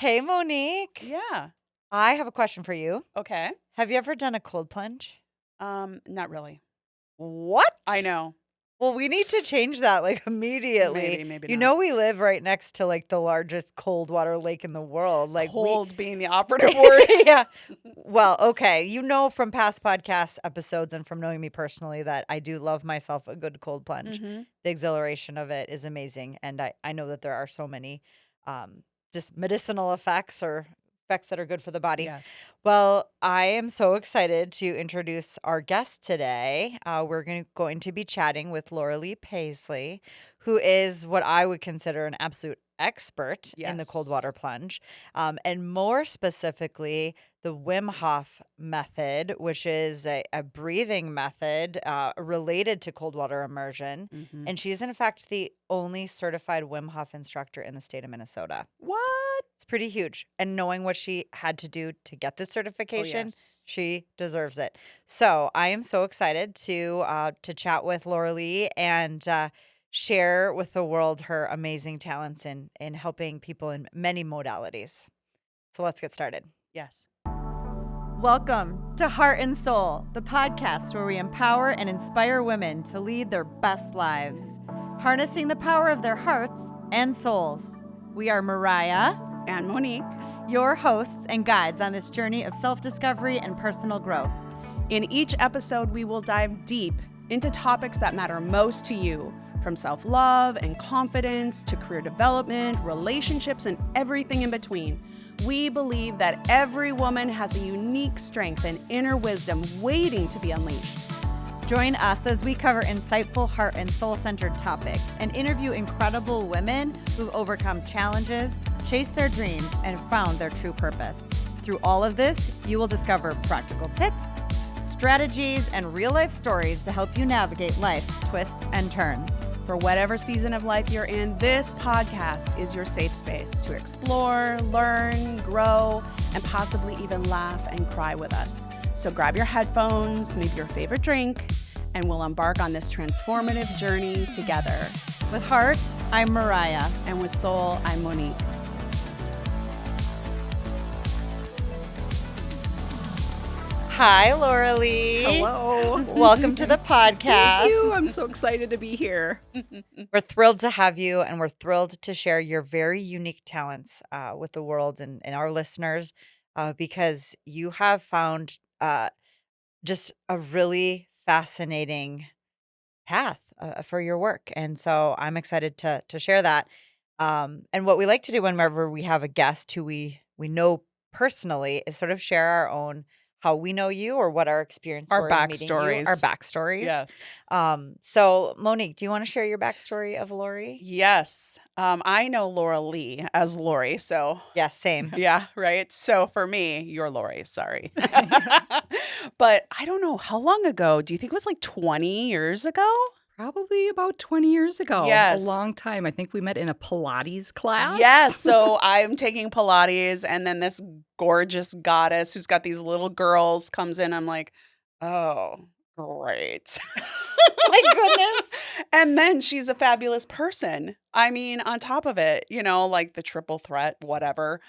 Hey, Monique. Yeah. I have a question for you. Okay. Have you ever done a cold plunge? Not really. What? I know. Well, we need to change that immediately. Maybe You not. know, we live right next to the largest cold water lake in the world. Cold being the operative word. Yeah. Well, okay. You know from past podcast episodes and from knowing me personally that I do love myself a good cold plunge. Mm-hmm. The exhilaration of it is amazing. And I know that there are so many just medicinal effects or effects that are good for the body. Yes. Well, I am so excited to introduce our guest today. We're going to be chatting with Loralee Paisley, who is what I would consider an absolute expert in the cold Yes. water plunge. And more specifically, the Wim Hof Method, which is a breathing method related to cold water immersion. Mm-hmm. And she's, in fact, the only certified Wim Hof instructor in the state of Minnesota. What? It's pretty huge. And knowing what she had to do to get this certification, yes. she deserves it. So I am so excited to chat with Loralee and share with the world her amazing talents in helping people in many modalities. So let's get started. Yes. Welcome to Heart and Soul, the podcast where we empower and inspire women to lead their best lives, harnessing the power of their hearts and souls. We are Mariah And Monique. your hosts and guides on this journey of self-discovery and personal growth. In each episode, we will dive deep into topics that matter most to you, from self-love and confidence to career development, relationships, and everything in between. We believe that every woman has a unique strength and inner wisdom waiting to be unleashed. Join us as we cover insightful heart and soul-centered topics and interview incredible women who've overcome challenges, chased their dreams, and found their true purpose. Through all of this, you will discover practical tips, strategies, and real-life stories to help you navigate life's twists and turns. For whatever season of life you're in, this podcast is your safe space to explore, learn, grow, and possibly even laugh and cry with us. So grab your headphones, maybe your favorite drink, and we'll embark on this transformative journey together. With heart, I'm Mariah. And with soul, I'm Monique. Hi, Loralee. Hello. Welcome to the podcast. Thank you. I'm so excited to be here. We're thrilled to have you, and we're thrilled to share your very unique talents with the world and our listeners because you have found just a really fascinating path for your work. And so I'm excited to share that. And what we like to do whenever we have a guest who we know personally is sort of share our own how we know you or what our experience Our were in meeting you, backstories. our backstories. Yes. So Monique, do you want to share your backstory of Lori? Yes. I know Loralee as Lori, so Yes, same. yeah, right. So for me, you're Lori, sorry. But I don't know, how long ago? Do you think it was like 20 years ago? Probably about 20 years ago. Yes. A long time. I think we met in a Pilates class. Yes. So I'm taking Pilates, and then this gorgeous goddess who's got these little girls comes in. I'm like, oh, great. My goodness. And then she's a fabulous person. I mean, on top of it, like the triple threat, whatever.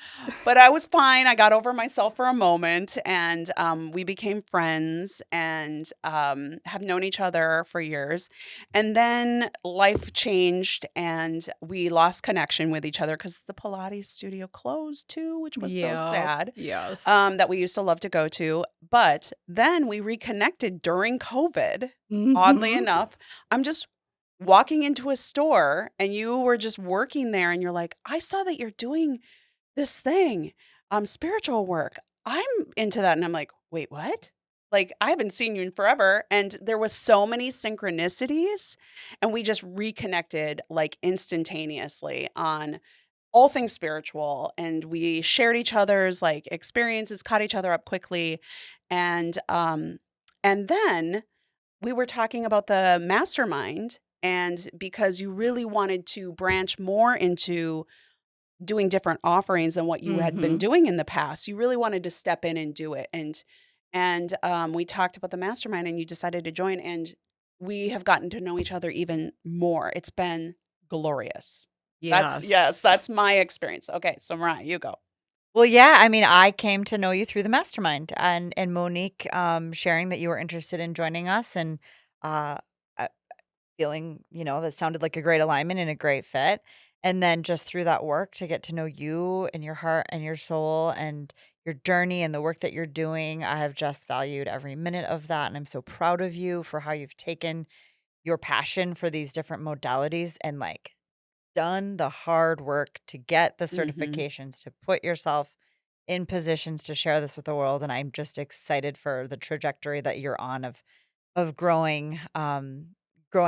But I was fine. I got over myself for a moment, and we became friends and have known each other for years. And then life changed, and we lost connection with each other because the Pilates studio closed too, which was so sad. Yes. That we used to love to go to. But then we reconnected during COVID. Mhm. Oddly enough, I'm just walking into a store and you were just working there and you're like, I saw that you're doing this thing, spiritual work. I'm into that. And I'm like, wait, what? Like, I haven't seen you in forever. And there was so many synchronicities, and we just reconnected like instantaneously on all things spiritual. And we shared each other's like experiences, caught each other up quickly. And then we were talking about the mastermind, and because you really wanted to branch more into doing different offerings than what you had been doing in the past, you really wanted to step in and do it. And we talked about the mastermind, and you decided to join, and we have gotten to know each other even more. It's been glorious. Yes. That's my experience. Okay, so Mariah, you go. Well, yeah, I mean, I came to know you through the mastermind and Monique sharing that you were interested in joining us and uh feeling, that sounded like a great alignment and a great fit. And then just through that work to get to know you and your heart and your soul and your journey and the work that you're doing, I have just valued every minute of that. And I'm so proud of you for how you've taken your passion for these different modalities and like done the hard work to get the Mhm. certifications, to put yourself in positions to share this with the world. And I'm just excited for the trajectory that you're on of growing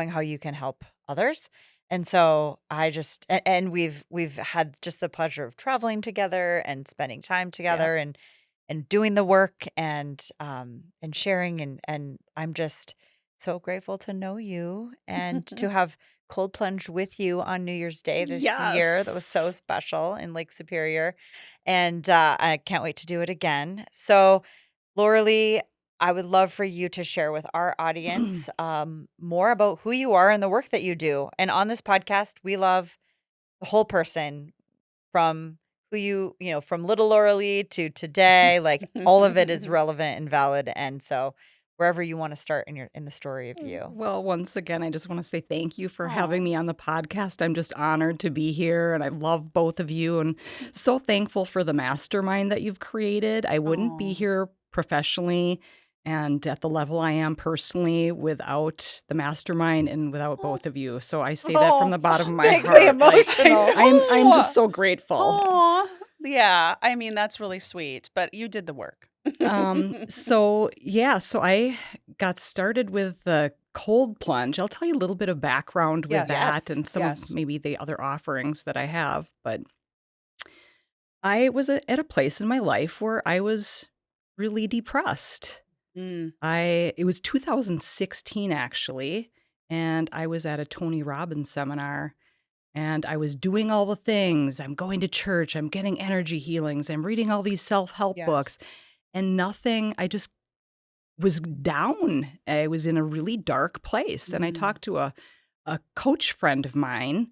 how you can help others. And so I just and we've had just the pleasure of traveling together and spending time Yep. together and doing the work and sharing and I'm just so grateful to know you and to have cold plunged with you on New Year's Day this year. That was so Yes. special in Lake Superior. And I can't wait to do it again. So Loralee, I would love for you to share with our audience more about who you are and the work that you do. And on this podcast, we love the whole person from from little Loralee to today. Like all of it is relevant and valid. And so wherever you want to start in the story of you. Well, once again, I just want to say thank you for Aw. having me on the podcast. I'm just honored to be here, and I love both of you, and so thankful for the mastermind that you've created. I wouldn't be Aw. here professionally and at the level I am personally without the mastermind and without Oh. both of you. So I say that from Oh, the bottom of my makes me heart. Like emotional. I'm I just so grateful. Aw. Yeah, I mean, that's really sweet, but you did the work. So I got started with the cold plunge. I'll tell you a little bit of background with Yes. that and some of Yes. maybe the other offerings that I have. But I was at a place in my life where I was really depressed. Mm. It was 2016 actually, and I was at a Tony Robbins seminar and I was doing all the things. I'm going to church, I'm getting energy healings, I'm reading all these self-help Yes. books and nothing. I just was down. I was in a really dark place, and I Mm. talked to a coach friend of mine,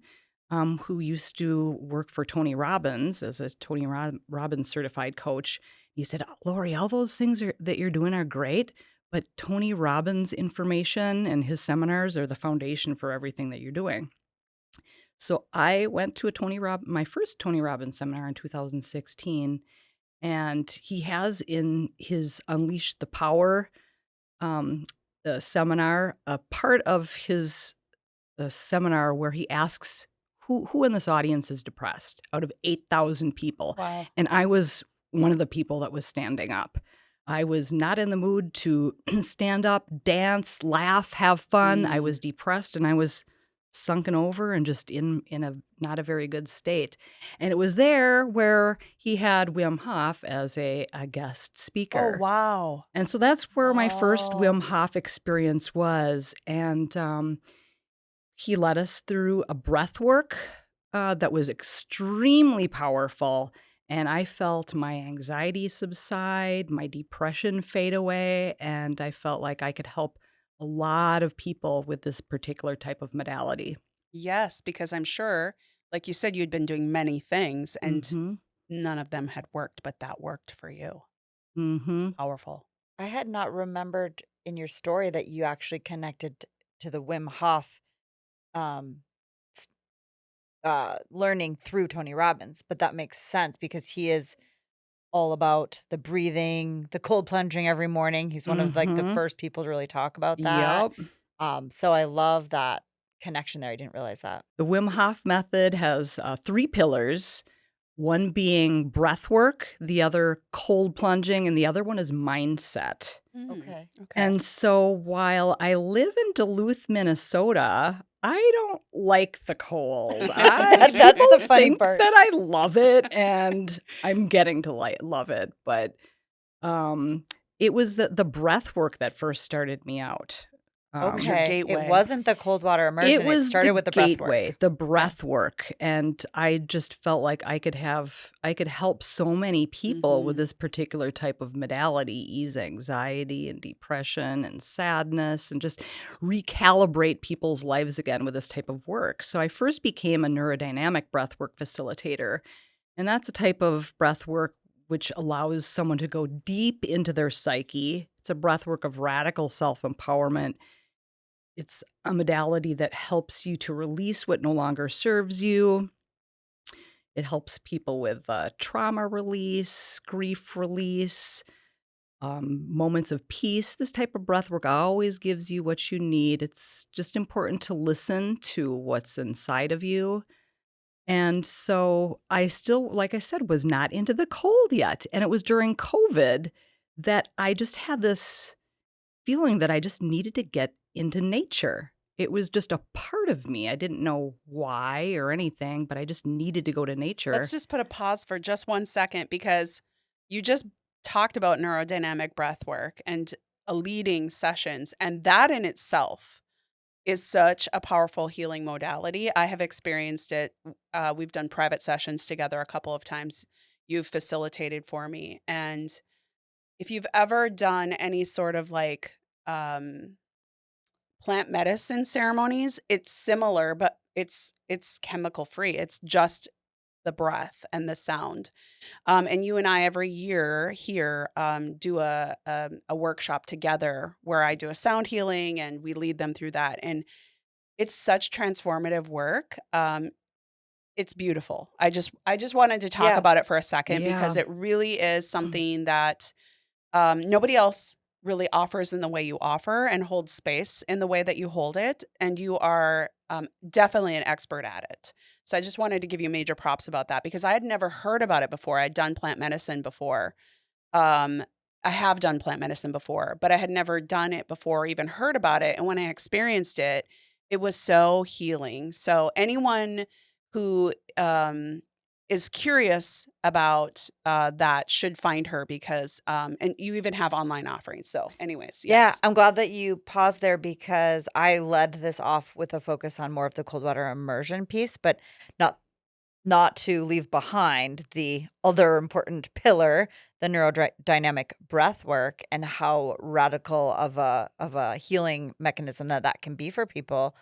who used to work for Tony Robbins as a Tony Robbins certified coach. He said, "Lori, all those things that you're doing are great, but Tony Robbins information and his seminars are the foundation for everything that you're doing." So I went to my first Tony Robbins seminar in 2016, and he has in his Unleash the Power um, seminar, a part of his seminar where he asks who in this audience is depressed out of 8,000 people. Wow. And I was one of the people that was standing up. I was not in the mood to stand up, dance, laugh, have fun. I Mm. was depressed and I was sunken over and just in a not a very good state. And it was there where he had Wim Hof as a guest Oh, speaker. wow. And so that's where my first Oh. Wim Hof experience was, and, he led us through a breath work, that was extremely powerful, and I felt my anxiety subside, my depression fade away, and I felt like I could help a lot of people with this particular type of modality. Yes, because I'm sure, like you said, you'd been doing many things and Mhm. none of them had worked, but that worked for you. Mhm. Powerful. I had not remembered in your story that you actually connected to the Wim Hof um s- learning through Tony Robbins, but that makes sense because he is all about the breathing, the cold plunging every morning. He's one of like the Mhm. first people to really talk about that. Yep. So I love that connection there. I didn't realize that. The Wim Hof method has 3 pillars, one being breath work, the other cold plunging, and the other one is mindset. Mm. Okay. Okay. And so while I live in Duluth, Minnesota, I don't like the cold. That's People the funny think part. that I love it, and I'm getting to love it, but um, it was the breath work that first started me out. It was your Okay. It gateway. wasn't the cold water It immersion. It was started the with the breath gateway, work. the Okay. breath work, and I just felt like I could help so many people with Mhm. this particular type of modality, ease anxiety and depression and sadness, and just recalibrate people's lives again with this type of work. So I first became a neurodynamic breathwork facilitator, and that's a type of breath work which allows someone to go deep into their psyche. It's a breath work of radical self-empowerment. It's a modality that helps you to release what no longer serves you. It helps people with trauma release, grief release, moments of peace. This type of breath work always gives you what you need. It's just important to listen to what's inside of you. And so I still, like I said, was not into the cold yet. And it was during COVID that I just had this feeling that I just needed to get into nature. It was just a part of me. I didn't know why or anything, but I just needed to go to Let's nature. just put a pause for just 1 second because you just talked about neurodynamic breath work and leading sessions, and that in itself is such a powerful healing modality. I have experienced it. We've done private sessions together a couple of times. You've facilitated for me. And if you've ever done any sort of like plant medicine ceremonies, it's similar, but it's chemical free. It's just the breath and the sound. And you and I every year here do a workshop together where I do a sound healing and we lead them through that. And it's such transformative work. It's beautiful. I just wanted to talk Yeah. about it for a second because Yeah. it really is something that nobody else really offers in the way you offer and holds space in the way that you hold it. And you are definitely an expert at it. So I just wanted to give you major props about that because I had never heard about it before. I'd done plant medicine before. Um, I have done plant medicine before, but I had never done it before or even heard about it. And when I experienced it, it was so healing. So anyone who is curious about that should find her because, and you even have online offerings. So, anyways, Yeah, yes. I'm glad that you paused there because I led this off with a focus on more of the cold water immersion piece, but not not to leave behind the other important pillar, the neurodynamic breath work and how radical of a healing mechanism that that can be for people.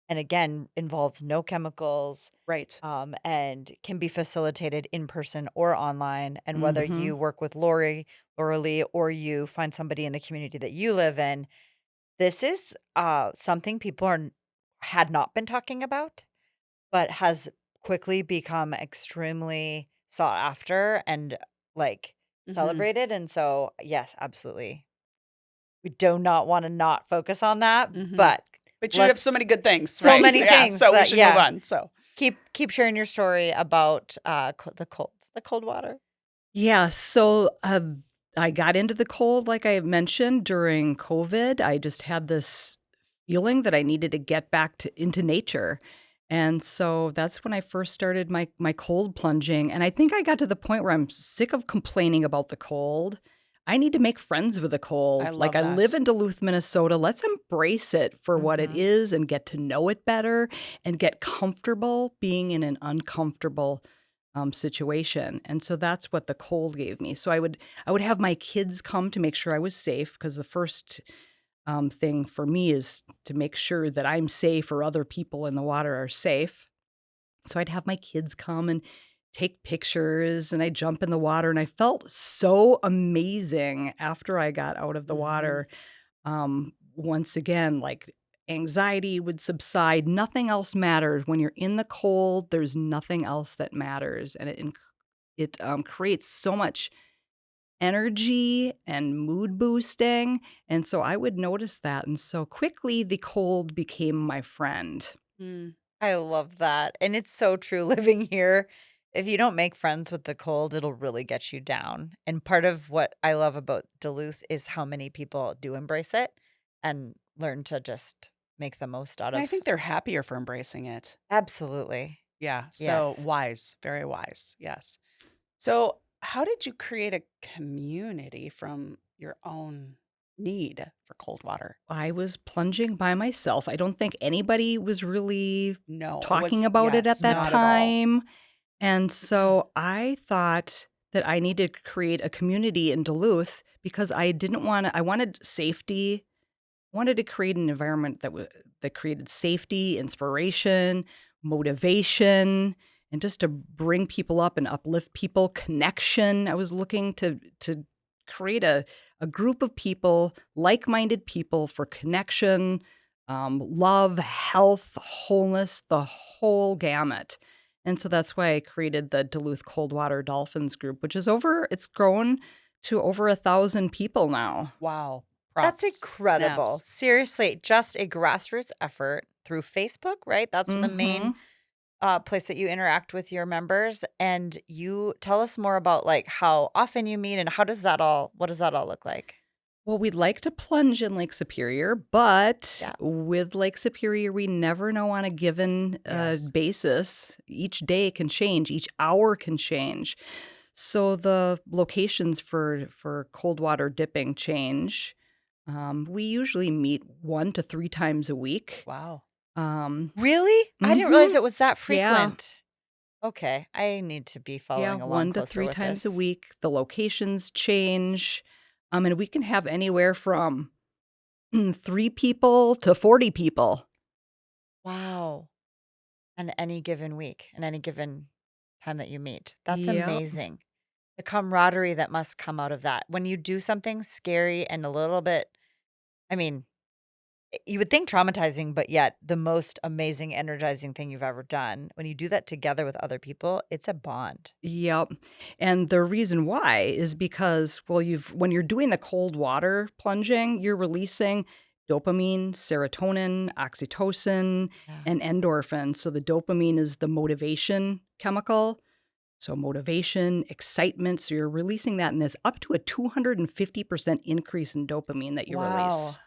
And again, involves no chemicals, Right. and can be facilitated in person or online. And whether Hmm. you work with Loralee, or you find somebody in the community that you live in, this is something people had not been talking about, but has quickly become extremely sought after and like Hmm. celebrated. And so, yes, absolutely. We do not want to not focus on that, Hmm. but But you have so let's many good things, so right? many Yeah. things So we that should move yeah, on. So, keep sharing your story about the cold water. Yeah, so I got into the cold, like I mentioned, during COVID. I just had this feeling that I needed to get back into nature. And so that's when I first started my cold plunging. And I think I got to the point where I'm sick of complaining about the cold. I need to make friends with the I cold. Like love I live that. in Duluth, Minnesota. Let's embrace it for what it Mhm. is and get to know it better and get comfortable being in an uncomfortable situation. And so that's what the cold gave me. So I would have my kids come to make sure I was safe because the first thing for me is to make sure that I'm safe or other people in the water are safe. So I'd have my kids come and take pictures and I jump in the water and I felt so amazing after I got out of the Hmm. water. Once again, like anxiety would subside. Nothing else matters. When you're in the cold, there's nothing else that matters. And it creates so much energy and mood boosting. And so I would notice that. And so quickly, the cold became my friend. Mm. I love that, and it's so true living here. If you don't make friends with the cold, it'll really get you down, and part of what I love about Duluth is how many people do embrace it and learn to just make the most out And I of. think they're happier for embracing it. Absolutely. Yeah. So Yes. wise, very wise. Yes. So, how did you create a community from your own need for cold water? I was plunging by myself. I don't think anybody was really No, it talking was, about it at yes, that not No. at all. time. And so I thought that I needed to create a community in Duluth because I didn't want to, I wanted safety, wanted to create an environment that created safety, inspiration, motivation, and just to bring people up and uplift people, connection. I was looking to create a group of people, like-minded people for connection, love, health, wholeness, the whole gamut. And so that's why I created the Duluth Coldwater Dolphins Group, which is it's grown to over 1,000 people now. Wow. That's Props. incredible. Snaps. Seriously, just a grassroots effort through Facebook, right? That's the main Mhm. place that you interact with your members. And you tell us more about like how often you meet and what does that all look like? Well, we'd like to plunge in Lake Superior, but Yeah. with Lake Superior, we never know on a given Yes. basis. Each day can change, each hour can change. So the locations for cold water dipping change. We usually meet 1 to 3 times a week. Wow. Really? I didn't realize Mhm. it was that Yeah. frequent. Okay. I need to be Yeah, following along one to closer three with times a this. week. The locations change. And we can have anywhere from 3 people to 40 people. Wow. On any given week, and any given time that you meet. That's Yep. amazing. The camaraderie that must come out of that. When you do something scary and a little bit, I mean, you would think traumatizing, but yet the most amazing, energizing thing you've ever done. When you do that together with other people, it's a bond. Yep. And the reason why is because, well, when you're doing the cold water plunging, you're releasing dopamine, serotonin, oxytocin, Yeah. and endorphin. So the dopamine is the motivation chemical. So motivation, excitement. So you're releasing that, and there's up to a 250% increase in dopamine that you Wow. release.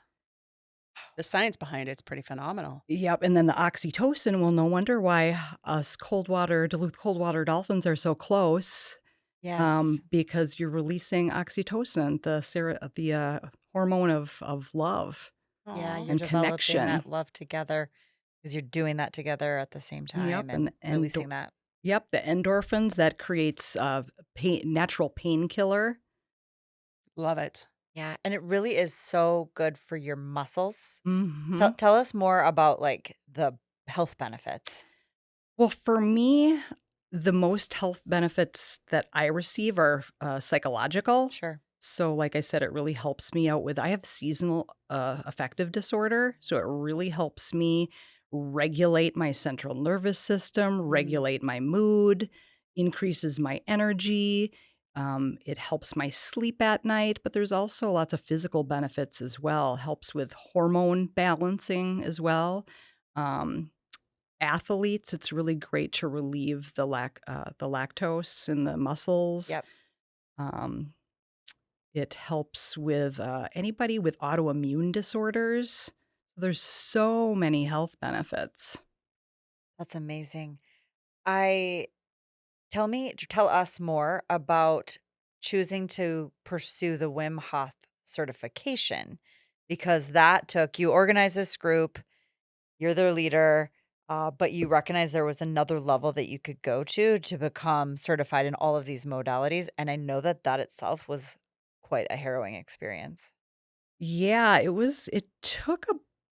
The science behind it's pretty phenomenal. Yep, and then the oxytocin, well, no wonder why us Duluth Coldwater Dolphins are so close, Yes. because you're releasing oxytocin, the hormone of love Yeah, Oh. you're and developing connection. that love together because you're doing that together at the same Yep, time and releasing that. yep, the endorphins that creates natural painkiller. Love it. Yeah, and it really is so good for your muscles. Tell Mhm. tell us more about, like, the health benefits. Well, for me, the most health benefits that I receive are psychological. Sure. So, like I said, it really helps me out I have seasonal affective disorder. So, it really helps me regulate my central nervous system, Mhm. regulate my mood, increases my energy. It helps my sleep at night, but there's also lots of physical benefits as well. Helps with hormone balancing as well. Um, Athletes, it's really great to relieve the lactose in the muscles. Yep, Um, it helps with, anybody with autoimmune disorders. There's so many health benefits. that's amazing. I tell us more about choosing to pursue the Wim Hof certification because that took you organized this group, you're their leader, but you recognize there was another level that you could go to become certified in all of these modalities, and I know that that itself was quite a harrowing experience. Yeah, it took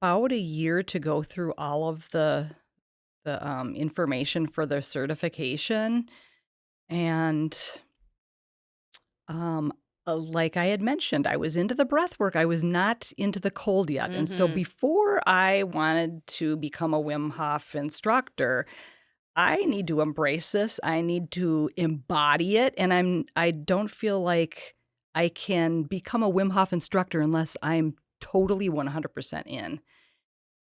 about a year to go through all of the information for the certification, and Um, like I had mentioned, I was into the breath work. I was not into the cold yet. And so Mhm. before I wanted to become a Wim Hof instructor, I need to embrace this. I need to embody it. And I don't feel like I can become a Wim Hof instructor unless I'm totally 100% in.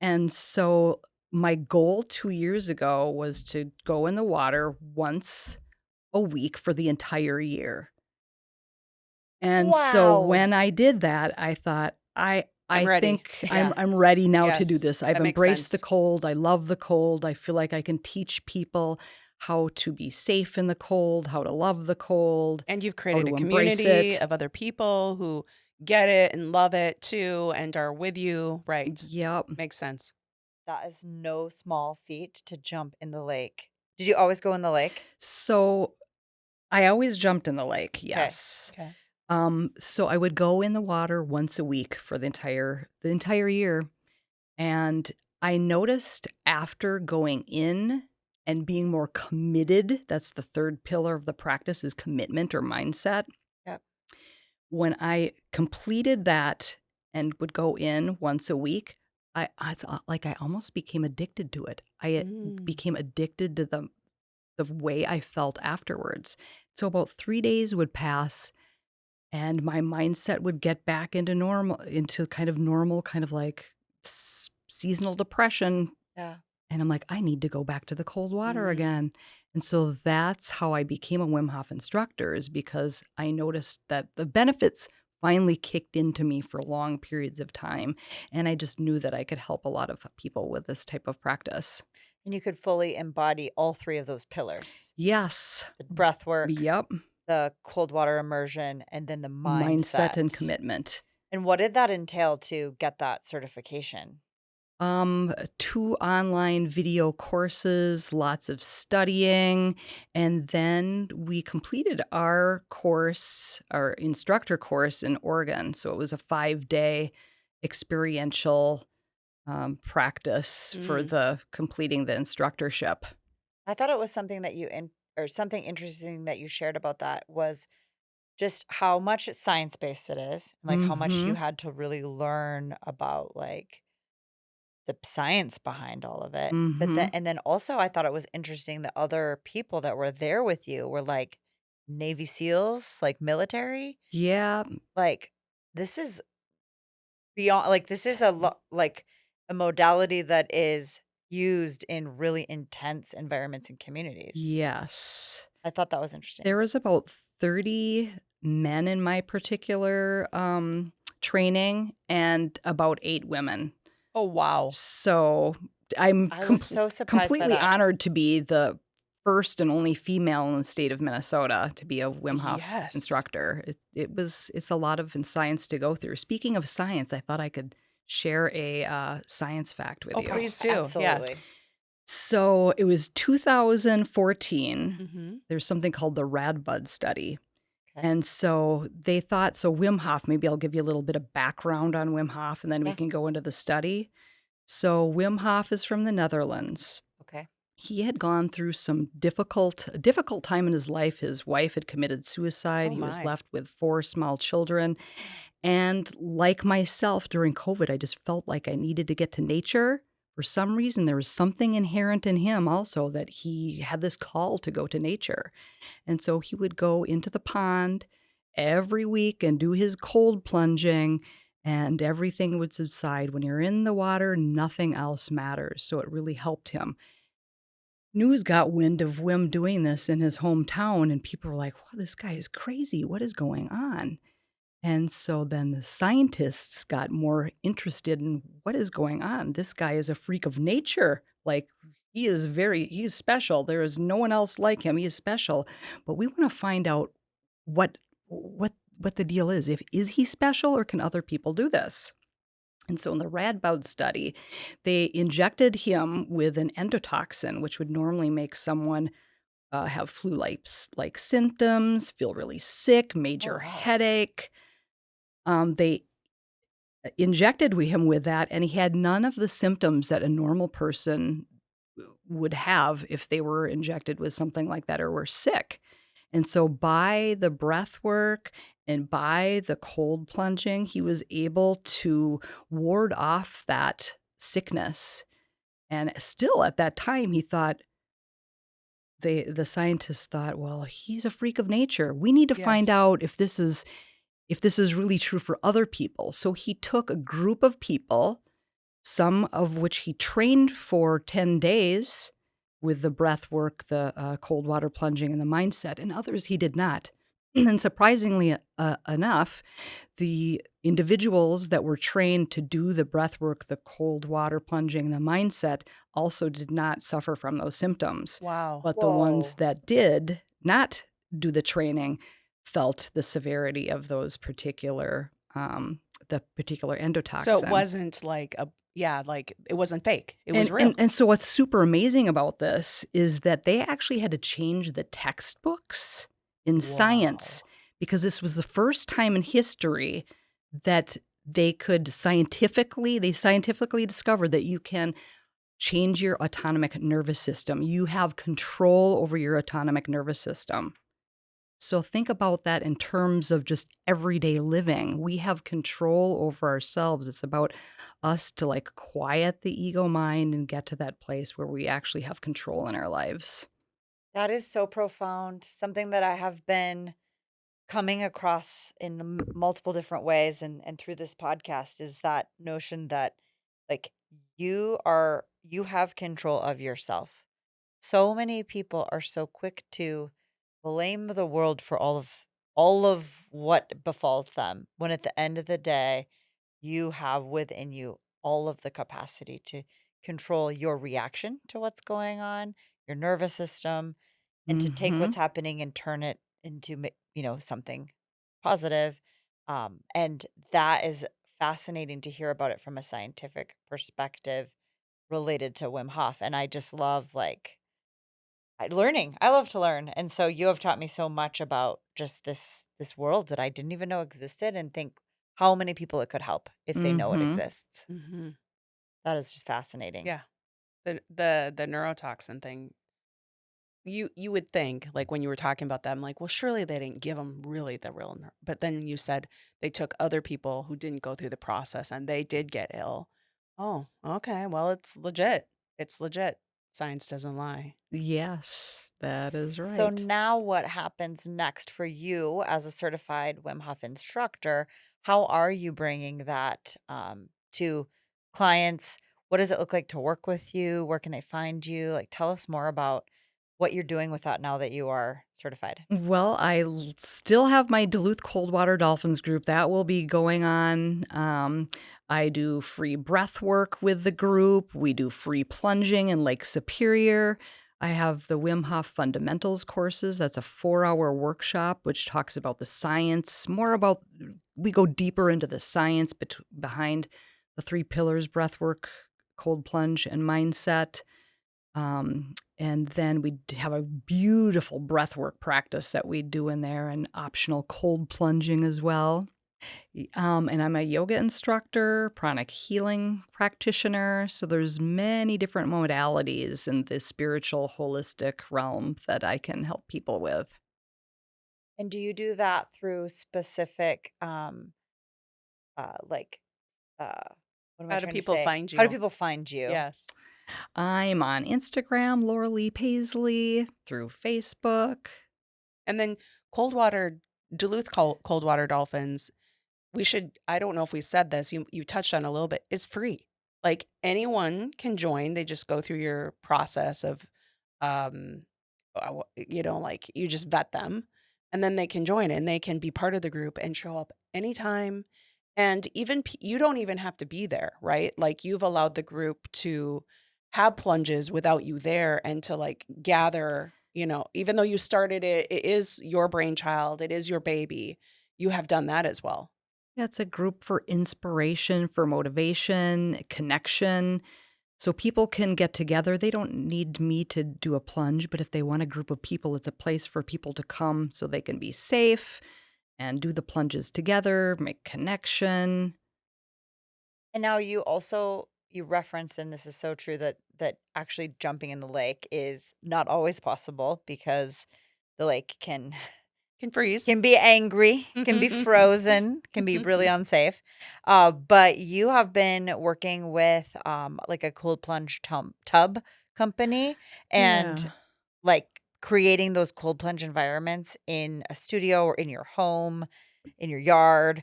And so my goal 2 years ago was to go in the water once a week for the entire year. And so Wow. when I did that, I thought, I'm I ready. think Yeah. I'm ready now to do Yes. this. I've That makes embraced the sense. cold. I love the cold. I feel like I can teach people how to be safe in the cold, how to love the cold, And you've how created a to embrace community it. of other people who get it and love it too and are with you. Right. Yep. Makes sense. That is no small feat to jump in the lake. Did you always go in the lake? So I always jumped in the lake. Okay. Yes. Okay. So I would go in the water once a week for the entire year. And I noticed after going in and being more committed. That's the third pillar of the practice, is commitment or mindset. Yep. When I completed that and would go in once a week, it's like I almost became addicted to it. I Mm. became addicted to the way I felt afterwards. So about 3 days would pass and my mindset would get back into kind of normal, kind of like seasonal depression. Yeah. And I'm like, I need to go back to the cold water Mm. again. And so that's how I became a Wim Hof instructor, is because I noticed that the benefits finally kicked into me for long periods of time. And I just knew that I could help a lot of people with this type of practice. And you could fully embody all 3 of those pillars, Yes. the breath work, Yep. the cold water immersion, and then the Mindset and mindset. commitment. And what did that entail to get that certification? 2 online video courses, lots of studying, and then we completed our course, our instructor course in Oregon. So it was a 5-day experiential practice for Mm. the completing the instructorship. I thought it was something that or something interesting that you shared about that was just how much science-based it is, and, like, how much you Mhm. had to really learn about, like, the science behind all of it. But then Mhm. and then also I thought it was interesting that other people that were there with you were, like, Navy SEALs, like, military. Yeah. Like, this is beyond like, this is like, a modality that is used in really intense environments and communities. Yes. I thought that was interesting. There was about 30 men in my particular training and about 8 women. Oh, wow. So, I'm I was so surprised by completely that. honored to be the first and only female in the state of Minnesota to be a Wim Hof Yes. instructor. It's a lot of science to go through. Speaking of science, I thought I could share a, science fact with Oh, you. Oh, please do. absolutely. Yes. So, it was 2014. Mhm. There's something called the Radbud study, Okay. and so they thought, so Wim Hof, maybe I'll give you a little bit of background on Wim Hof, and then we Yeah. can go into the study. So Wim Hof is from the Netherlands. Okay. He had gone through a difficult time in his life. His wife had committed suicide. Oh, He was my. left with 4 small children. And like myself during COVID, I just felt like I needed to get to nature. For some reason, there was something inherent in him also, that he had this call to go to nature. And so he would go into the pond every week and do his cold plunging, and everything would subside. When you're in the water, nothing else matters. So it really helped him. News got wind of Wim doing this in his hometown, and people were like, wow, this guy is crazy. What is going on? And so then the scientists got more interested in what is going on. This guy is a freak of nature. Like, he's special. There is no one else like him. He is special. But we want to find out what what the deal is. If is he special, or can other people do this? And so in the Radboud study, they injected him with an endotoxin, which would normally make someone have flu-like symptoms, feel really sick, Oh, major wow. headache. They injected him with that, and he had none of the symptoms that a normal person would have if they were injected with something like that or were sick. And so by the breath work and by the cold plunging, he was able to ward off that sickness. And still at that time, he thought, the scientists thought, well, he's a freak of nature. We need to find Yes. out if this is really true for other people. So he took a group of people, some of which he trained for 10 days with the breath work, the cold water plunging, and the mindset, and others he did not. And surprisingly enough, the individuals that were trained to do the breath work, the cold water plunging, the mindset, also did not suffer from those symptoms. Wow. But the ones Whoa. that did not do the training felt the severity of the particular So it endotoxin. wasn't like like it wasn't fake. It was And real. and and so what's super amazing about this is that they actually had to change the textbooks in Wow. science, because this was the first time in history that they scientifically discovered that you can change your autonomic nervous system. You have control over your autonomic nervous system. So think about that in terms of just everyday living. We have control over ourselves. It's about us to like quiet the ego mind and get to that place where we actually have control in our lives. That is so profound. Something that I have been coming across in multiple different ways and through this podcast is that notion that like you have control of yourself. So many people are so quick to blame the world for all of what befalls them when at the end of the day you have within you all of the capacity to control your reaction to what's going on, your nervous system, and to take what's Mhm. happening and turn it into something positive. And that is fascinating to hear about it from a scientific perspective related to Wim Hof. And I just love learning. I love to learn. And so you have taught me so much about just this world that I didn't even know existed and think how many people it could help if they know it Mhm. exists. Mhm. That is just fascinating. Yeah. The neurotoxin thing, you would think, like, when you were talking about that, I'm like, "Well, surely they didn't give them really the real ner" but then you said they took other people who didn't go through the process, and they did get ill. Oh, okay, well, it's legit. It's legit. Science doesn't lie. Yes, that is So right. now what happens next for you as a certified Wim Hof instructor? How are you bringing that to clients? What does it look like to work with you? Where can they find you? Like, tell us more about what you're doing with that now that you are certified. Well, still have my Duluth Coldwater Dolphins Group. That will be going on. I do free breath work with the group. We do free plunging in Lake Superior. I have the Wim Hof Fundamentals courses. That's a 4-hour workshop which talks about the science, more about, we go deeper into the science behind the 3 pillars: breath work, cold plunge, and mindset. And then have a beautiful breathwork practice that we do in there, and optional cold plunging as well. And I'm a yoga instructor, pranic healing practitioner. So there's many different modalities in the spiritual holistic realm that I can help people with. And do you do that through specific like uh what am I How do trying to people say? find How do you? people find you? Yes. I'm on Instagram, Loralee Paisley, through Facebook. And then Duluth Coldwater Dolphins, we should I don't know if we said this, you touched on a little bit, it's free. Like, anyone can join, they just go through your process of, um, like, you just vet them, and then they can join, and they can be part of the group and show up anytime, and even you don't even have to be there, right? Like, you've allowed the group to have plunges without you there and to, like, gather, even though you started it, it is your brainchild, it is your baby, you have done that as well. Yeah, it's a group for inspiration, for motivation, connection. So people can get together. They don't need me to do a plunge, but if they want a group of people, it's a place for people to come so they can be safe and do the plunges together, make connection. And now you referenced, and this is so true, that actually jumping in the lake is not always possible because the lake can Can freeze. can be angry, can be frozen, can be really unsafe. But you have been working with like a cold plunge tub company and Yeah. like creating those cold plunge environments in a studio or in your home, in your yard.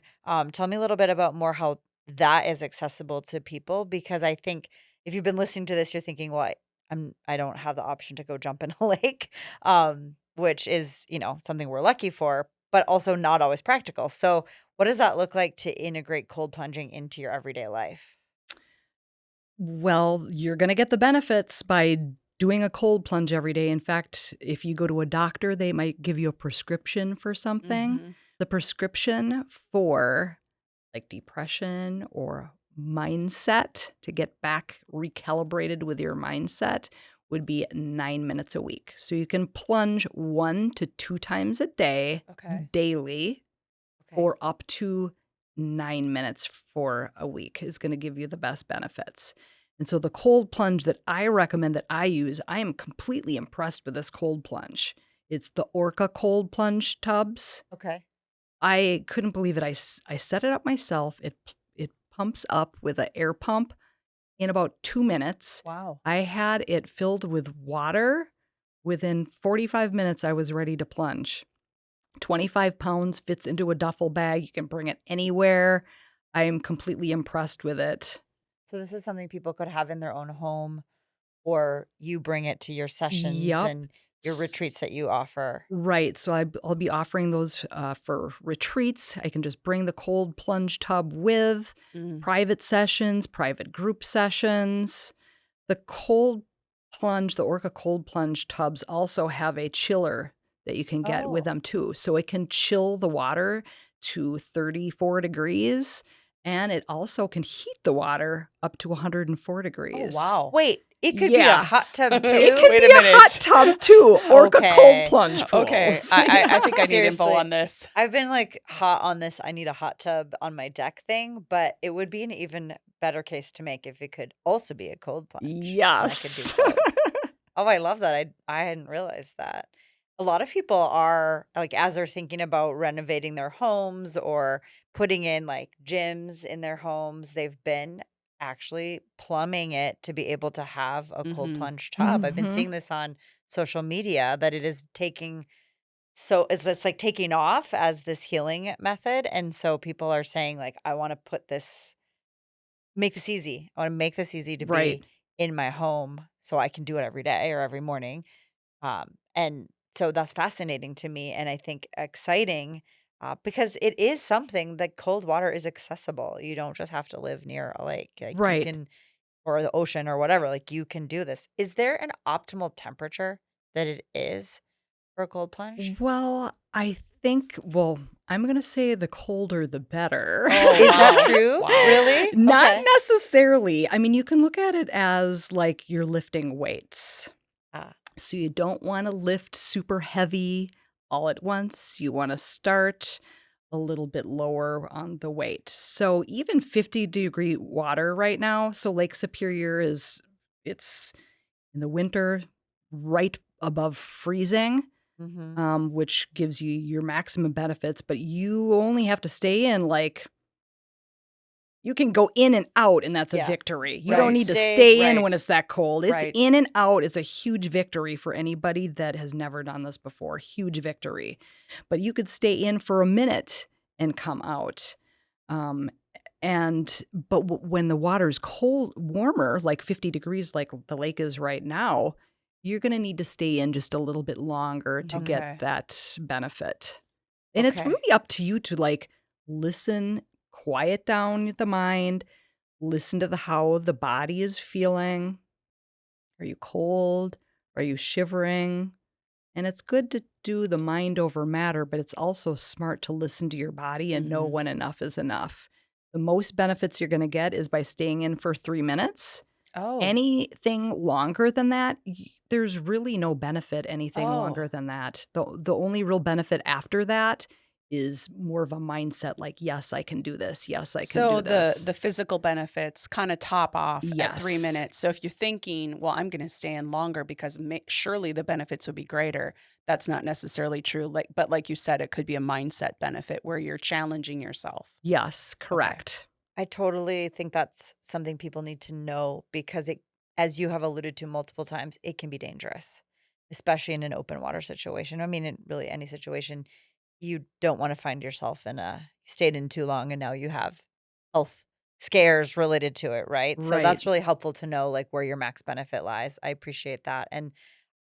Tell me a little bit about more how that is accessible to people because I think if you've been listening to this, you're thinking, well, I don't have the option to go jump in a lake, which is something we're lucky for, but also not always practical. So, what does that look like to integrate cold plunging into your everyday life? Well, you're going to get the benefits by doing a cold plunge every day. In fact, if you go to a doctor, they might give you a prescription for something. Mhm. The prescription for like depression or mindset to get back recalibrated with your mindset would be 9 minutes a week. So you can plunge 1 to 2 times a day, Okay. daily, Okay. or up to 9 minutes for a week is going to give you the best benefits. And so the cold plunge that I recommend that I use, I am completely impressed with this cold plunge. It's the Orca cold plunge tubs. Okay. I couldn't believe it. I set it up myself. It pumps up with an air pump in about 2 minutes. Wow. I had it filled with water. Within 45 minutes, I was ready to plunge. 25 pounds fits into a duffel bag. You can bring it anywhere. I am completely impressed with it. So this is something people could have in their own home, or you bring it to your sessions Yep. and your retreats that you offer. Right. So I'll be offering those for retreats. I can just bring the cold plunge tub with Mm. private sessions, private group sessions. The cold plunge, the Orca cold plunge tubs also have a chiller that you can get with Oh. them too. So it can chill the water to 34 degrees, and it also can heat the water up to 104 Oh, degrees. wow. Wait, it could be a Yeah. hot tub It too? can Wait be a a hot minute. tub too. Orca cold Okay. plunge pools. Okay. I think I need info Seriously. on this. I've been like hot on this. I need a hot tub on my deck thing, but it would be an even better case to make if it could also be a cold plunge. And I could do Yes. both. Oh, I love that. I hadn't realized that. A lot of people are like, as they're thinking about renovating their homes or putting in like gyms in their homes, they've been actually plumbing it to be able to have a cold Mhm. plunge tub. I've been Mhm. seeing this on social media that it is taking, so it's like taking off as this healing method. And so people are saying, like, I want to put this, make this easy. I want to make this easy to be Right. in my home so I can do it every day or every morning. And so that's fascinating to me, and I think exciting, because it is something that cold water is accessible. You don't just have to live near a lake, like you Right. can, or the ocean or whatever, like you can do this. Is there an optimal temperature that it is for a cold plunge? Well, I'm going to say the colder the better. Oh, Is that wow. true? Wow. Really? Not Okay. necessarily. I mean, you can look at it as like you're lifting weights. Ah, So you don't want to lift super heavy all at once. You want to start a little bit lower on the weight. So even 50-degree water right now. So Lake Superior it's in the winter right above freezing, mm-hmm. which gives you your maximum benefits, but you only have to stay in like you can go in and out, and that's a Yeah. victory. You don't Right. need to Stay stay in when Right. it's that cold. It's Right. in and out is a huge victory for anybody that has never done this before. Huge victory. But you could stay in for a minute and come out. Um, when the water's cold, warmer, like 50 degrees, like the lake is right now, you're going to need to stay in just a little bit longer to Mhm. get Okay. that benefit. And it's Okay. really up to you to like listen, quiet down the mind, listen to how the body is feeling. Are you cold? Are you shivering? And it's good to do the mind over matter, but it's also smart to listen to your body and know Mhm. when enough is enough. The most benefits you're going to get is by staying in for 3 minutes. Oh. Anything longer than that, there's really no benefit anything Oh. longer than that. The only real benefit after that is more of a mindset like, yes, I can do this. Yes, I can So do this. the physical benefits kind of top off at 3 Yes. minutes. So if you're thinking, well, I'm going to stay in longer because surely the benefits would be greater. That's not necessarily true. But like you said, it could be a mindset benefit where you're challenging yourself. Yes, Okay. correct. I totally think that's something people need to know because it, as you have alluded to multiple times, it can be dangerous, especially in an open water situation. I mean, in really any situation, you don't want to find yourself in a, you stayed in too long and now you have health scares related to it, right? So Right. that's really helpful to know like where your max benefit lies. I appreciate that. And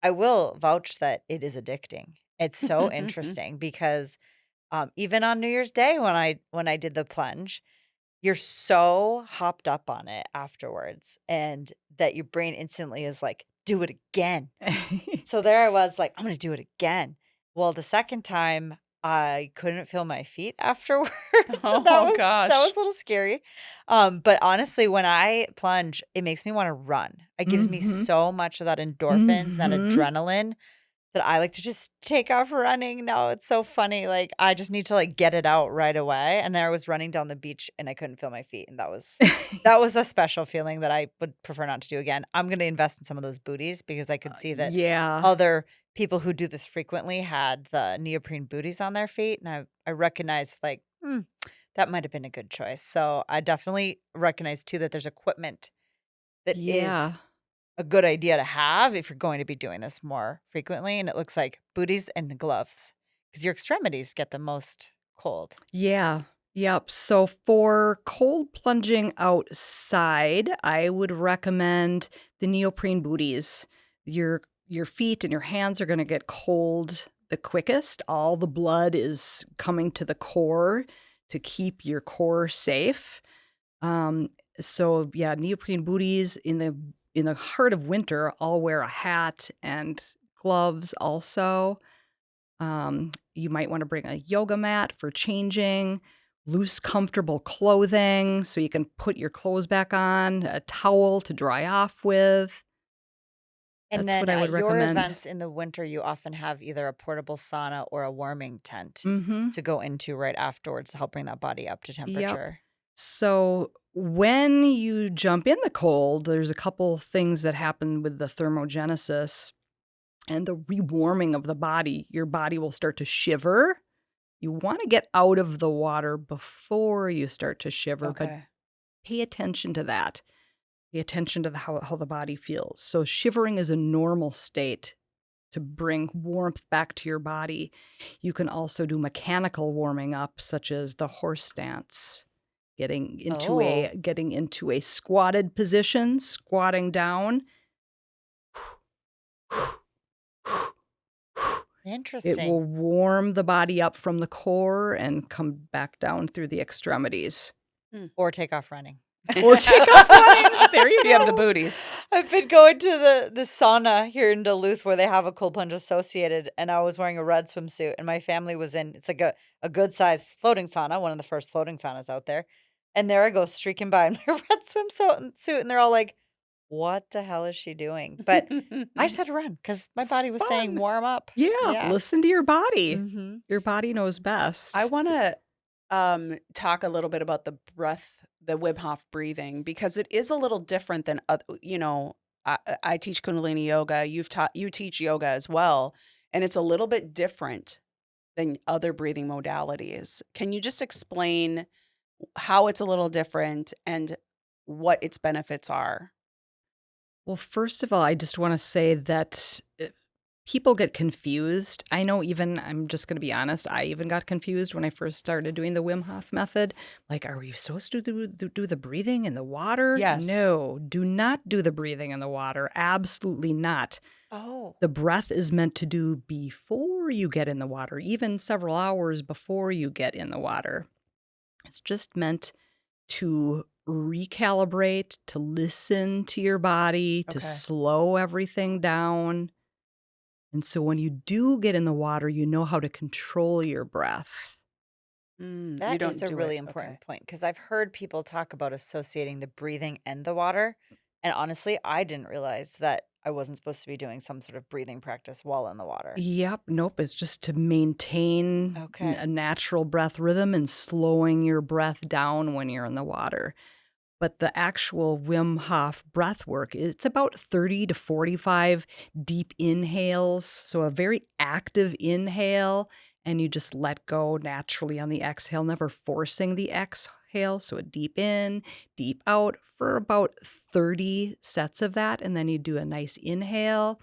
I will vouch that it is addicting. It's so interesting because even on New Year's Day when I did the plunge, you're so hopped up on it afterwards, and that your brain instantly is like, "Do it again." So there I was like, "I'm gonna do it again." Well, the second time, I couldn't feel my feet afterwards, and that Oh was gosh. a little scary. But honestly, when I plunge, it makes me wanna run. It gives me Mhm. so much of that endorphins, that Mhm. adrenaline. that I like to just take off running. No, it's so funny. Like, I just need to, like, get it out right away, and there I was running down the beach, and I couldn't feel my feet, and that was a special feeling that I would prefer not to do again. I'm gonna invest in some of those booties because I could see that Yeah. other people who do this frequently had the neoprene booties on their feet, and I recognized, like, that might have been a good choice. So, I definitely recognize too that there's equipment that is Yeah. a good idea to have if you're going to be doing this more frequently, and it looks like booties and gloves, because your extremities get the most cold. Yeah. Yep. So for cold plunging outside, I would recommend the neoprene booties. Your feet and your hands are going to get cold the quickest. All the blood is coming to the core to keep your core safe. Um, so yeah, neoprene booties in the heart of winter, I'll wear a hat and gloves also. You might want to bring a yoga mat for changing, loose, comfortable clothing so you can put your clothes back on, a towel to dry off with. And That's then what I would at your recommend. events in the winter, you often have either a portable sauna or a warming tent Mhm. to go into right afterwards to help bring that body up to Yep. temperature. So when you jump in the cold, there's a couple things that happen with the thermogenesis and the rewarming of the body. Your body will start to shiver. You want to get out of the water before you start to shiver, but Okay. pay attention to that. Pay attention to how the body feels. So shivering is a normal state to bring warmth back to your body. You can also do mechanical warming up, such as the horse stance, Oh, getting into a squatted position, squatting down. It will interesting. warm the body up from the core and come back down through the extremities. Hmm. Or take off running. Or take off running. There you If you have the go. booties. I've been going to the sauna here in Duluth where they have a cold plunge associated, and I was wearing a red swimsuit, and my family was in it's like a good sized floating sauna, one of the first floating saunas out there. And there I go streaking by in my red swimsuit and they're all like, "What the hell is she doing?" But I just had to run because my It's body was saying fun. warm up. Yeah, Yeah. listen to your body. Mhm. Your body knows I best. want to talk a little bit about the breath, the Wim Hof breathing, because it is a little different than I teach Kundalini yoga. You teach yoga as well, and it's a little bit different than other breathing modalities. Can you just explain how it's a little different and what its benefits are? Well, first of all, I just want to say that people get confused. I know even, I'm just going to be honest, I even got confused when I first started doing the Wim Hof method. Like, are we supposed to do the breathing in the water? Yes. No, do not do the breathing in the water. Absolutely not. Oh. The breath is meant to do before you get in the water, even several hours before you get in the water. It's just meant to recalibrate, to listen to your body, to Okay. slow everything down. And so when you do get in the water, you know how to control your breath. You That is don't a do really it. Okay. important point because I've heard people talk about associating the breathing and the water. And honestly, I didn't realize that I wasn't supposed to be doing some sort of breathing practice while in the water. Yep, nope, it's just to maintain a Okay. natural breath rhythm and slowing your breath down when you're in the water. But the actual Wim Hof breath work, it's about 30 to 45 deep inhales. So a very active inhale, and you just let go naturally on the exhale, never forcing the exhale. So a deep in, deep out for about 30 sets of that. And then you do a nice inhale,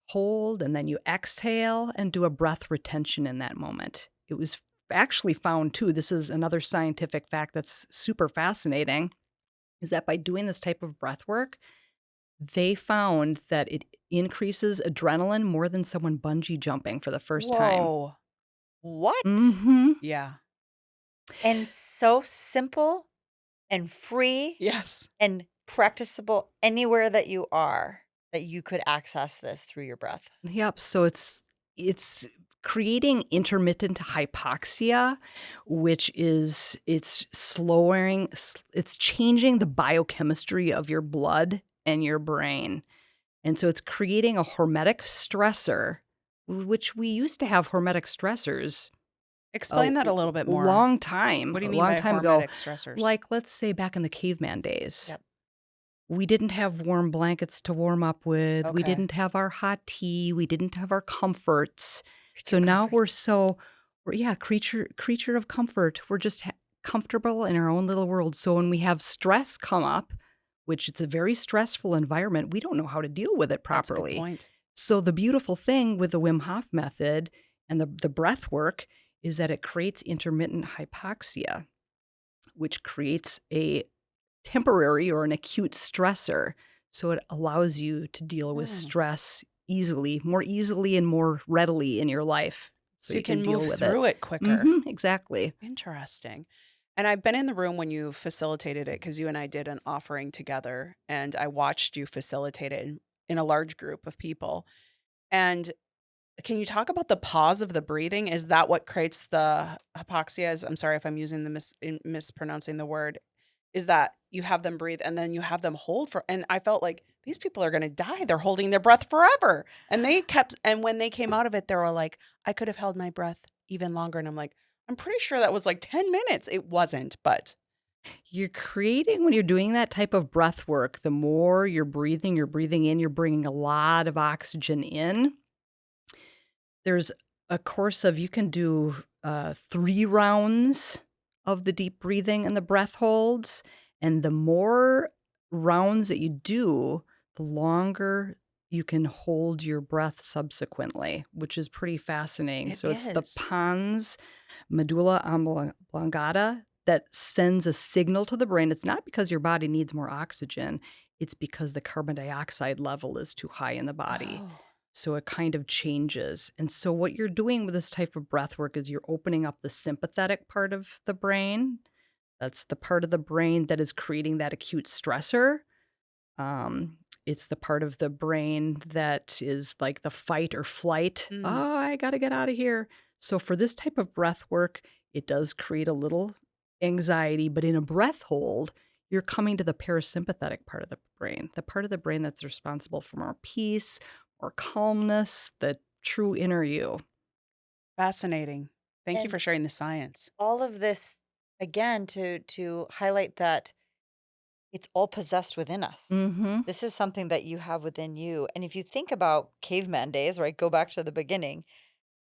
hold, and then you exhale and do a breath retention in that moment. It was actually found too. This is another scientific fact that's super fascinating, is that by doing this type of breath work, they found that it increases adrenaline more than someone bungee jumping for the first time. Whoa. What? Mhm. Yeah. And so simple and free Yes. and practicable anywhere that you are, that you could access this through your breath. Yep, so it's creating intermittent hypoxia, which is it's changing the biochemistry of your blood and your brain. And so it's creating a hormetic stressor which we used to have hormetic stressors a Explain that a little bit more. long time, What do a you mean long by time ago. hormetic stressors? Like, let's say back in the caveman days. Yep. We didn't have warm blankets to warm up with. We Okay. didn't have our hot tea. We didn't have our comforts. Creature So now comfort. we're yeah, creature of comfort. We're just comfortable in our own little world. So when we have stress come up, which it's a very stressful environment, we don't know how to deal with it That's a good properly. point. So the beautiful thing with the Wim Hof method and the breath work is that it creates intermittent hypoxia, which creates a temporary or an acute stressor. So it allows you to deal with Mm. stress more easily and more readily in your life so So you you can can move deal with it. through it quicker. Exactly. Interesting. And I've been in the room when you facilitated it because you and I did an offering together, and I watched you facilitate it in a large group of people. And can you talk about the pause of the breathing? Is that what creates the hypoxia? I'm sorry if I'm using the mispronouncing the word. Is that you have them breathe and then you have them hold for, and I felt like these people are going to die. They're holding their breath forever. And and when they came out of it, they were like, I could have held my breath even longer. And I'm like, I'm pretty sure that was like 10 minutes. It wasn't, but When you're doing that type of breath work, the more you're breathing in, you're bringing a lot of oxygen in. There's a course of, you can do 3 rounds of the deep breathing and the breath holds. And the more rounds that you do, the longer you can hold your breath subsequently, which is pretty fascinating. it So it's the is. pons medulla oblongata that sends a signal to the brain. It's not because your body needs more oxygen, it's because the carbon dioxide level is too high in the body. Oh, So it kind of changes. And so what you're doing with this type of breath work is you're opening up the sympathetic part of the brain. That's the part of the brain that is creating that acute stressor. Um, it's the part of the brain that is like the fight or flight. mm, Oh, I got to get out of here. So for this type of breath work, it does create a little anxiety, but in a breath hold, you're coming to the parasympathetic part of the brain, the part of the brain that's responsible for more peace or calmness, the true inner you. fascinating. Thank you And for sharing the science. all of this, again, to highlight that it's all possessed within us. Mm-hmm. This is something that you have within you. And if you think about caveman days, right? Go back to the beginning.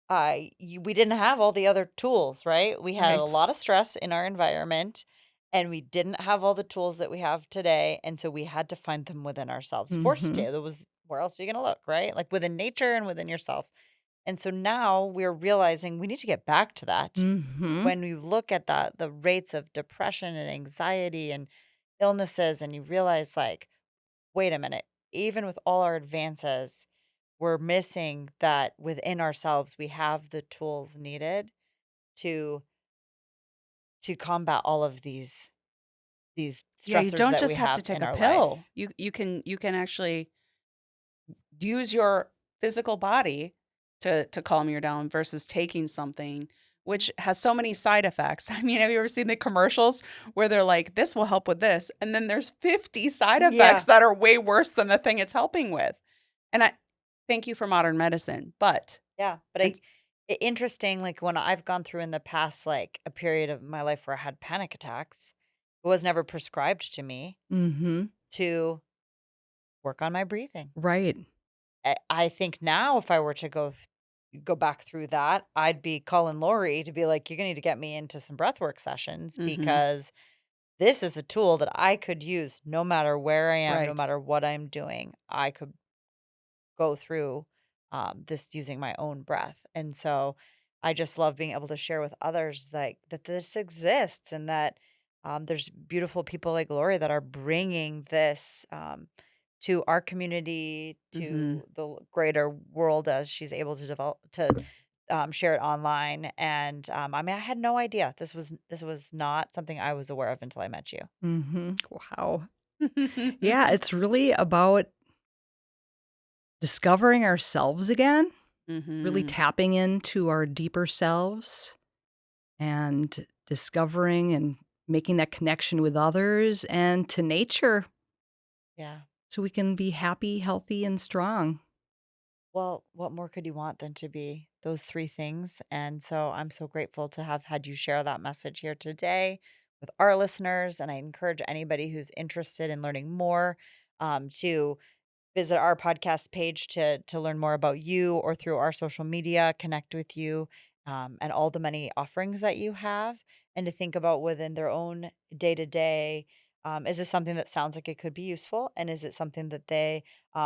We didn't have all the other tools, right? We had a Right. lot of stress in our environment, and we didn't have all the tools that we have today, and so we had to find them within ourselves. Forced Mm-hmm. to. There was, where else are you going to look, right? Like within nature and within yourself. And so now we're realizing we need to get back to that. Mm-hmm. When you look at that, the rates of depression and anxiety and illnesses, and you realize, like, wait a minute, even with all our advances, we're missing that within ourselves we have the tools needed to combat all of these Yeah, you stressors don't that we just have to have take in a our pill. life. You can actually use your physical body to calm you down versus taking something which has so many side effects. I mean, have you ever seen the commercials where they're like, this will help with this? And then there's 50 side effects Yeah, that are way worse than the thing it's helping with. And I thank you for modern medicine, but yeah, but and interesting, like, when I've gone through in the past, like, a period of my life where I had panic attacks, it was never prescribed to me Mm-hmm. to work on my breathing. Right. I think now if I were to go back through that, I'd be calling Lori to be like, "You're gonna need to get me into some breathwork sessions mhm, because this is a tool that I could use no matter where I am, no right. matter what I'm doing. I could go through this using my own breath." And so I just love being able to share with others, like, that this exists, and that there's beautiful people like Lori that are bringing this to our community, Mhm. to the greater world, as she's able to develop to share it online. And I mean, I had no idea this was not something I was aware of until I met you. Mhm. Wow. Yeah, it's really about discovering ourselves again, really Mhm. tapping into our deeper selves and discovering and making that connection with others and to nature Yeah. so we can be happy, healthy, and strong. Well, what more could you want than to be those 3 things? And so I'm so grateful to have had you share that message here today with our listeners. And I encourage anybody who's interested in learning more to visit our podcast page to learn more about you, or through our social media, connect with you, and all the many offerings that you have, and to think about within their own day to day. Is this something that sounds like it could be useful? And is it something that they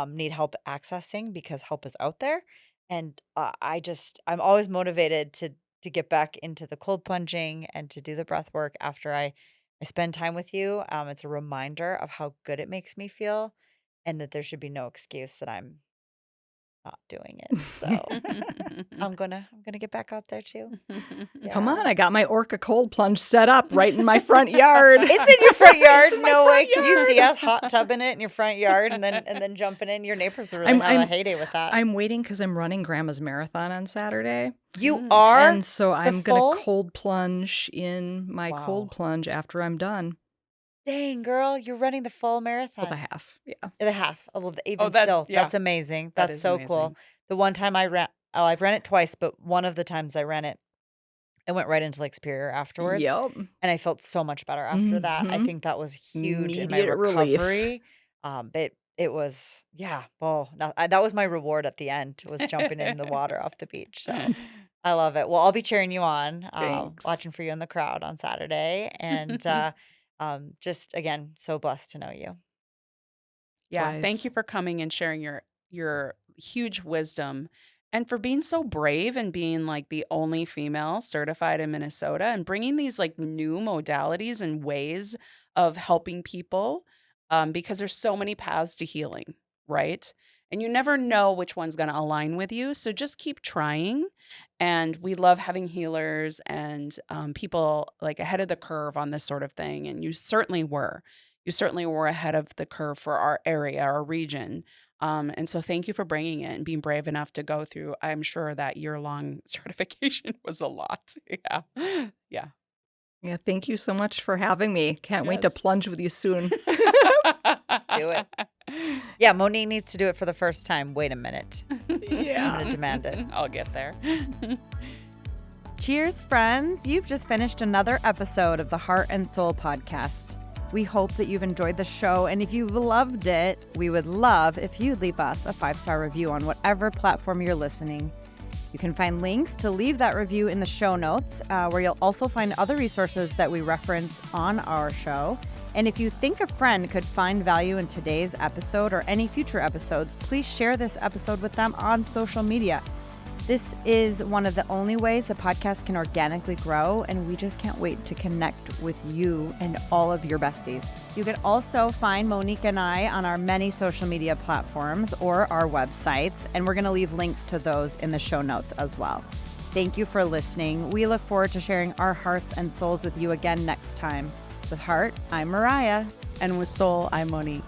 need help accessing, because help is out there? And I'm always motivated to get back into the cold plunging and to do the breath work after I spend time with you. It's a reminder of how good it makes me feel, and that there should be no excuse that I'm not doing it. So I'm gonna get back out there too. Come Yeah. on, I got my Orca cold plunge set up right in my front yard. It's in your front yard. It's in my No way. front Could you see yard. us hot tubbing it in your front yard and then jumping in? Your neighbors are really I'm gonna have a I'm heyday with that. I'm waiting because I'm running Grandma's marathon on Saturday, You Mm. are and so the I'm gonna full? cold plunge in my cold Wow. plunge after I'm done. Dang, girl, you're running the full Well, the marathon. half, yeah. The half. Oh, well, Oh, even that still, yeah, that's amazing. that That's is so cool. amazing. The one time I've ran it twice, but one of the times I ran it, I went right into Lake Superior afterwards, Yep. and I felt so much better after that. I Mhm. think that was huge in my Immediate relief. recovery. It was, yeah. Oh, that was my reward at the end, was jumping in the water off the beach. So I love it. Well, I'll be cheering you on, Thanks. watching for you in the crowd on Saturday, and just again, so blessed to know you. Yeah, thank Likewise. you for coming and sharing your huge wisdom and for being so brave and being like the only female certified in Minnesota and bringing these like new modalities and ways of helping people because there's so many paths to healing, right? And you never know which one's going to align with you. So just keep trying. And we love having healers and people like ahead of the curve on this sort of thing. And you certainly were. You certainly were ahead of the curve for our area, our region. And so thank you for bringing it and being brave enough to go through. I'm sure that year-long certification was a lot. Yeah. Yeah. Yeah, thank you so much for having me. Can't wait to Yes. plunge with you soon. Let's do it. Yeah, Monique needs to do it for the first time. Wait a minute. I'm Yeah. gonna demand it. I'll get there. Cheers, friends. You've just finished another episode of the Heart and Soul podcast. We hope that you've enjoyed the show, and if you've loved it, we would love if you'd leave us a 5-star review on whatever platform you're listening. You can find links to leave that review in the show notes, where you'll also find other resources that we reference on our show. And if you think a friend could find value in today's episode or any future episodes, please share this episode with them on social media. This is one of the only ways the podcast can organically grow, and we just can't wait to connect with you and all of your besties. You can also find Monique and I on our many social media platforms or our websites, and we're going to leave links to those in the show notes as well. Thank you for listening. We look forward to sharing our hearts and souls with you again next time. With Heart, I'm Mariah. And with Soul, I'm Monique.